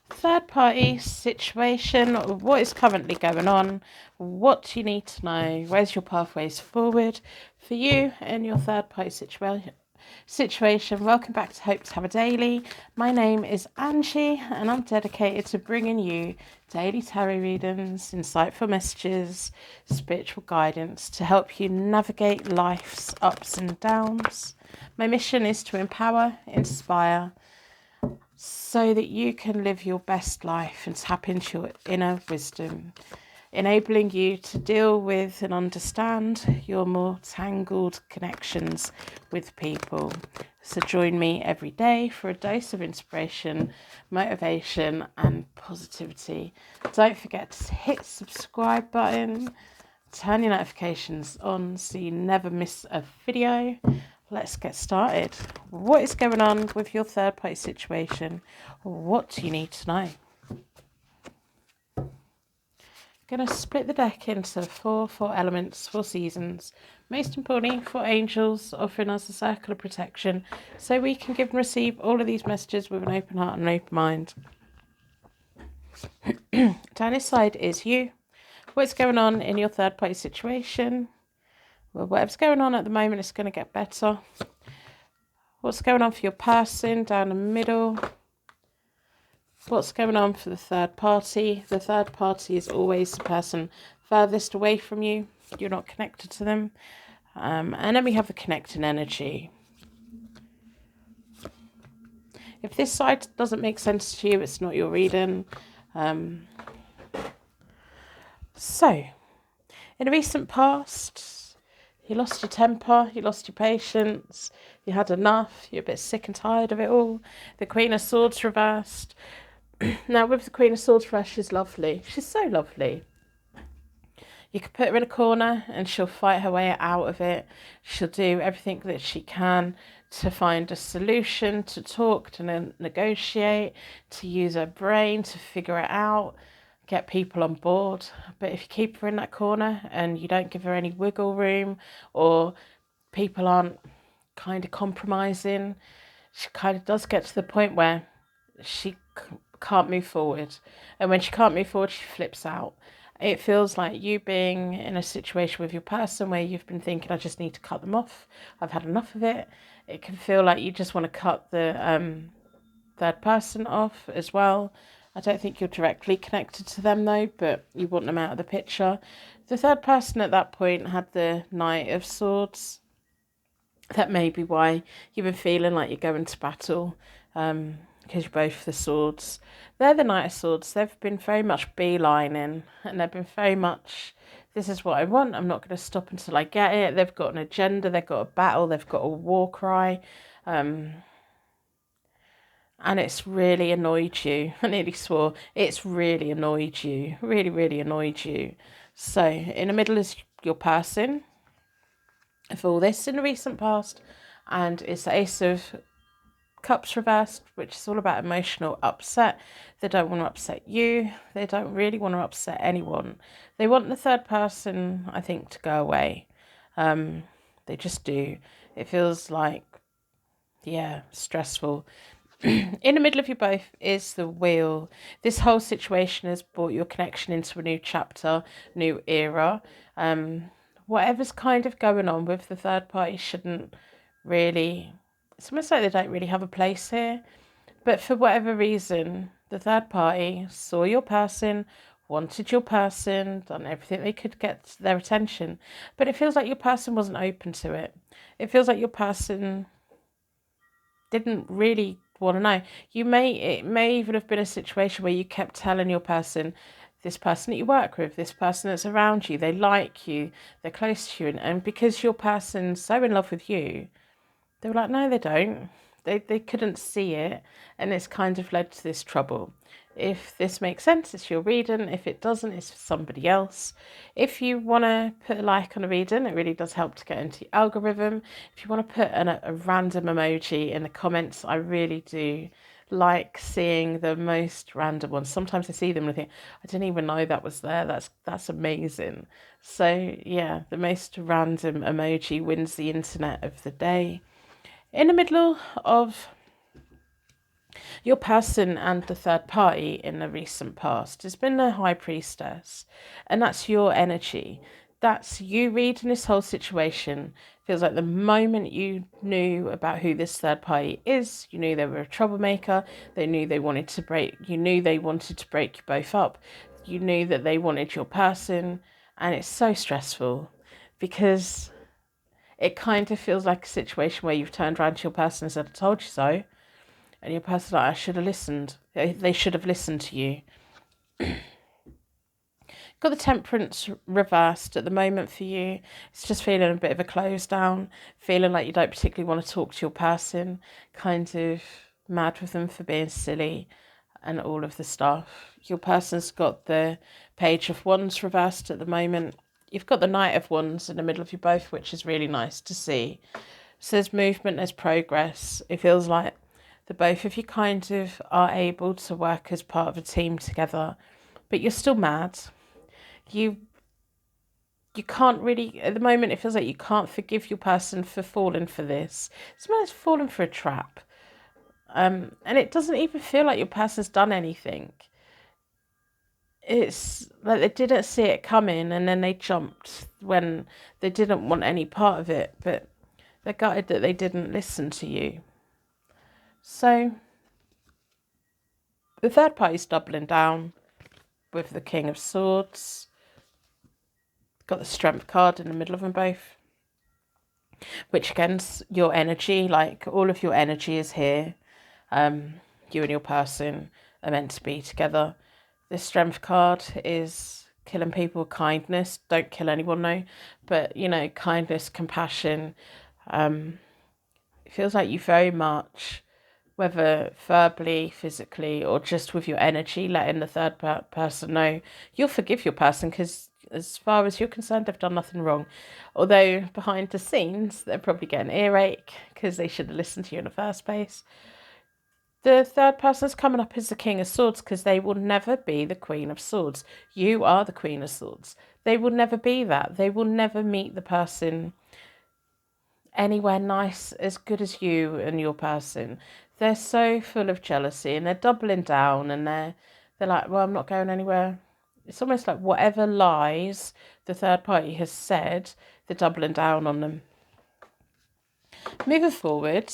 Third party situation, what is currently going on, what do you need to know, where's your pathways forward for you and your third party situation. Welcome back to Hope to Have a Daily. My name is Angie and I'm dedicated to bringing you daily tarot readings, insightful messages, spiritual guidance to help you navigate life's ups and downs. My mission is to empower, inspire, so that you can live your best life and tap into your inner wisdom, enabling you to deal with and understand your more tangled connections with people. So join me every day for a dose of inspiration, motivation and positivity. Don't forget to hit subscribe button, turn your notifications on so you never miss a video. Let's get started. What is going on with your third party situation? What do you need to know? Going to split the deck into four elements, 4 seasons. Most importantly, 4 angels offering us a circle of protection so we can give and receive all of these messages with an open heart and an open mind. Down this side is you. What's going on in your third party situation? Well, whatever's going on at the moment is going to get better. What's going on for your person down the middle? What's going on for the third party? The third party is always the person furthest away from you. You're not connected to them. And then we have the connecting energy. If this side doesn't make sense to you, it's not your reading. So, in a recent past, you lost your temper, you lost your patience, you had enough, you're a bit sick and tired of it all. The Queen of Swords reversed. Now, with the Queen of Swords reversed, she's lovely. She's so lovely. You could put her in a corner and she'll fight her way out of it. She'll do everything that she can to find a solution, to talk, to negotiate, to use her brain, to figure it out, get people on board. But if you keep her in that corner and you don't give her any wiggle room, or people aren't kind of compromising, she kind of does get to the point where she can't move forward. And when she can't move forward, she flips out. It feels like you being in a situation with your person where you've been thinking, I just need to cut them off. I've had enough of it. It can feel like you just want to cut the third person off as well. I don't think you're directly connected to them though, but you want them out of the picture. The third person at that point had the Knight of Swords. That may be why you've been feeling like you're going to battle, because you're both the swords. They're the Knight of Swords. They've been very much beelining, and they've been very much, this is what I want, I'm not going to stop until I get it. They've got an agenda, they've got a battle, they've got a war cry, and it's really annoyed you. I nearly swore. It's really annoyed you. Really, really annoyed you. So, in the middle is your person of all this in the recent past, and it's the Ace of Cups reversed, which is all about emotional upset. They don't want to upset you. They don't really want to upset anyone. They want the third person, I think, to go away. They just do. It feels like, yeah, stressful. In the middle of you both is the Wheel. This whole situation has brought your connection into a new chapter, new era. Whatever's kind of going on with the third party shouldn't really, it's almost like they don't really have a place here. But for whatever reason, the third party saw your person, wanted your person, done everything they could get their attention. But it feels like your person wasn't open to it. It feels like your person didn't really want to know. It may even have been a situation where you kept telling your person, this person that you work with, this person that's around you, they like you, they're close to you, and because your person's so in love with you, they were like, no, they don't. They couldn't see it, and it's kind of led to this trouble. If this makes sense, it's your reading. If it doesn't, it's for somebody else. If you want to put a like on a reading, it really does help to get into the algorithm. If you want to put a random emoji in the comments, I really do like seeing the most random ones. Sometimes I see them and I think, I didn't even know that was there. That's amazing. So yeah, the most random emoji wins the internet of the day. In the middle of Your person and the third party in the recent past has been the High Priestess, and that's your energy. That's you reading this whole situation. Feels like the moment you knew about who this third party is, you knew they were a troublemaker. They knew they wanted to break. You knew they wanted to break you both up. You knew that they wanted your person, and it's so stressful because it kind of feels like a situation where you've turned around to your person and said, "I told you so." And your person's like, I should have listened. They should have listened to you. Got the Temperance reversed at the moment for you. It's just feeling a bit of a close down, feeling like you don't particularly want to talk to your person, kind of mad with them for being silly and all of the stuff. Your person's got the Page of Wands reversed at the moment. You've got the Knight of Wands in the middle of you both, which is really nice to see. So there's movement, there's progress. It feels like the both of you kind of are able to work as part of a team together, but you're still mad. You can't really, at the moment, it feels like you can't forgive your person for falling for this. It's almost fallen for a trap. And it doesn't even feel like your person's done anything. It's like they didn't see it coming and then they jumped when they didn't want any part of it, but they're gutted that they didn't listen to you. So the third party's doubling down with the King of Swords. Got the Strength card in the middle of them both, which again's your energy, like all of your energy is here. You and your person are meant to be together. The Strength card is killing people with kindness. Don't kill anyone, no, but kindness, compassion. It feels like you very much, whether verbally, physically, or just with your energy, letting the third person know you'll forgive your person because as far as you're concerned, they've done nothing wrong. Although behind the scenes, they're probably getting earache because they should have listened to you in the first place. The third person's coming up as the King of Swords because they will never be the Queen of Swords. You are the Queen of Swords. They will never be that. They will never meet the person anywhere nice as good as you and your person. They're so full of jealousy and they're doubling down and they're like, well, I'm not going anywhere. It's almost like whatever lies the third party has said, they're doubling down on them. Moving forward,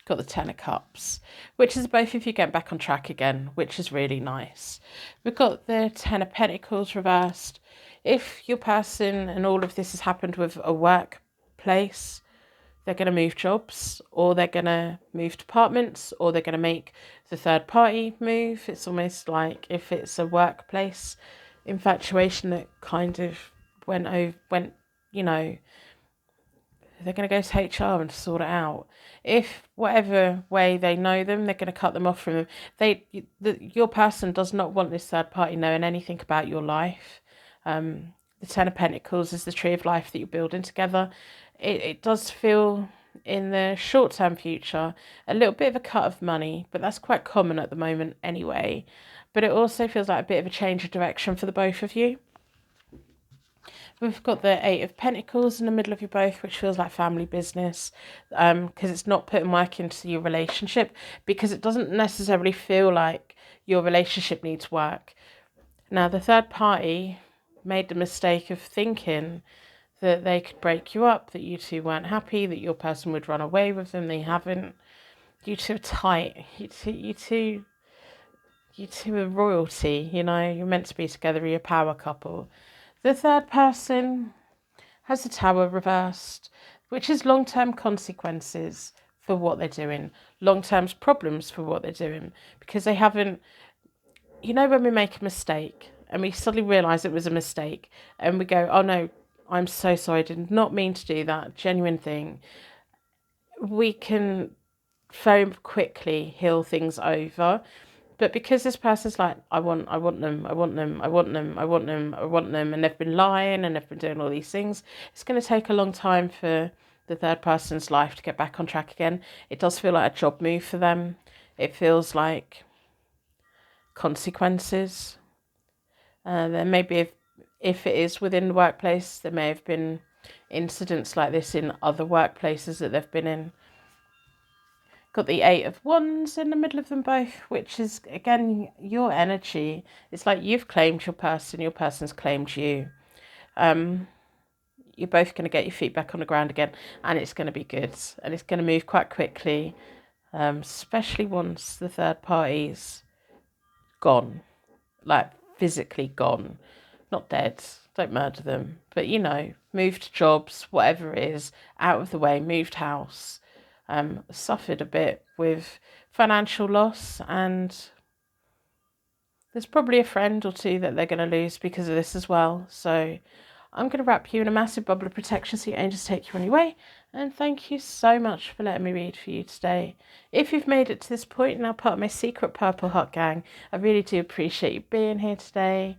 got the Ten of Cups, which is both of you getting back on track again, which is really nice. We've got the Ten of Pentacles reversed. If your person and all of this has happened with a workplace, they're going to move jobs, or they're going to move departments, or they're going to make the third party move. It's almost like if it's a workplace infatuation that kind of went, they're going to go to HR and sort it out. If whatever way they know them, they're going to cut them off from them. Your person does not want this third party knowing anything about your life. The Ten of Pentacles is the tree of life that you're building together. It does feel in the short-term future a little bit of a cut of money, but that's quite common at the moment anyway. But it also feels like a bit of a change of direction for the both of you. We've got the Eight of Pentacles in the middle of you both, which feels like family business, because it's not putting work into your relationship, because it doesn't necessarily feel like your relationship needs work. Now, the third party made the mistake of thinking that they could break you up, that you two weren't happy, that your person would run away with them. They haven't. You two are tight. You two are royalty, you're meant to be together, you're a power couple. The third person has the Tower reversed, which is long-term consequences for what they're doing, long-term problems for what they're doing, because they haven't, when we make a mistake and we suddenly realise it was a mistake and we go, oh no, I'm so sorry, I did not mean to do that, genuine thing. We can very quickly heal things over. But because this person's like, I want them, and they've been lying and they've been doing all these things, it's going to take a long time for the third person's life to get back on track again. It does feel like a job move for them. It feels like consequences. There may be, if it is within the workplace, there may have been incidents like this in other workplaces that they've been in. Got the Eight of Wands in the middle of them both, which is, again, your energy. It's like you've claimed your person's claimed you. You're both going to get your feet back on the ground again, and it's going to be good, and it's going to move quite quickly, especially once the third party's gone, like physically gone, not dead. Don't murder them, but moved jobs, whatever it is, out of the way, moved house, suffered a bit with financial loss, and there's probably a friend or two that they're going to lose because of this as well. So I'm going to wrap you in a massive bubble of protection so your angels take you on your way. And thank you so much for letting me read for you today. If you've made it to this point and are part of my secret Purple Heart gang, I really do appreciate you being here today.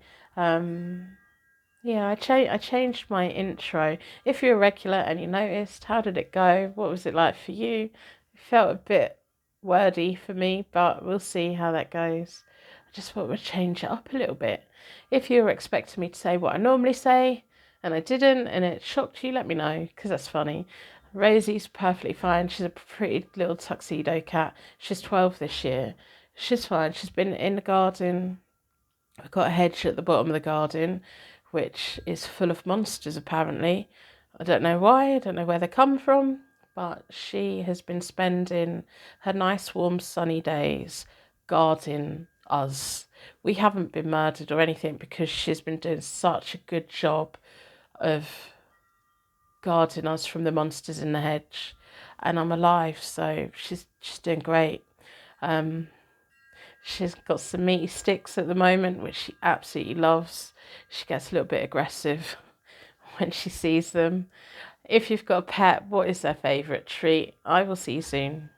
I changed my intro. If you're a regular and you noticed, how did it go? What was it like for you? It felt a bit wordy for me, but we'll see how that goes. I just thought we'd change it up a little bit. If you were expecting me to say what I normally say, and I didn't, and it shocked you, let me know, because that's funny. Rosie's perfectly fine. She's a pretty little tuxedo cat. She's 12 this year. She's fine. She's been in the garden. I've got a hedge at the bottom of the garden, which is full of monsters, apparently. I don't know why. I don't know where they come from. But she has been spending her nice, warm, sunny days guarding us. We haven't been murdered or anything because she's been doing such a good job of guarding us from the monsters in the hedge, and I'm alive, so she's doing great. She's got some meaty sticks at the moment, which she absolutely loves. She gets a little bit aggressive when she sees them. If you've got a pet, what is their favourite treat? I will see you soon.